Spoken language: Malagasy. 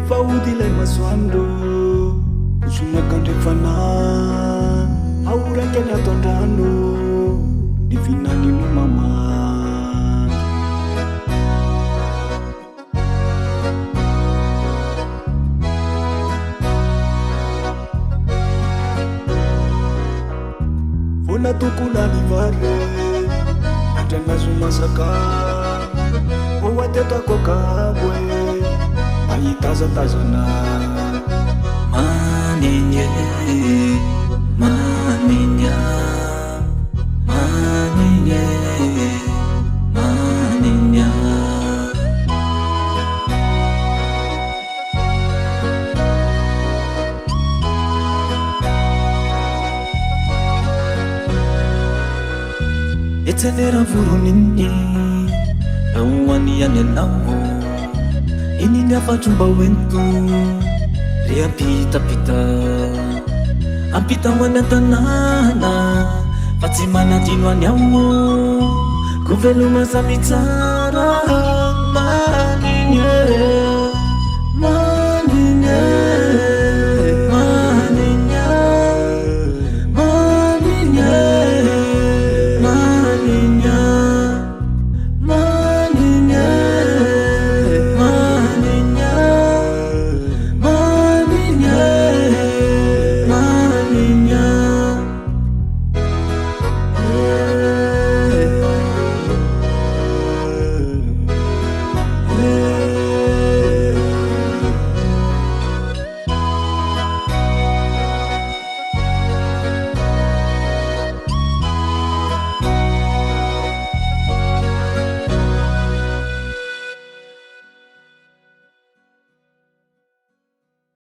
Rehefa ody ilay masoandro kosonakandrefana aoraka ny ato andrano ny vinanino mamandro. Vona tokolany vare atranazo masaka oatetako kaboe ahitazatazana Manina, Manina, Manina, Manina. Etsenera voroniny nahoany any anao ininy afatromba hoento re ampitapita ampita ho any an-tanàna fa tsy manadino any ao ko veloma samy tsara Manina.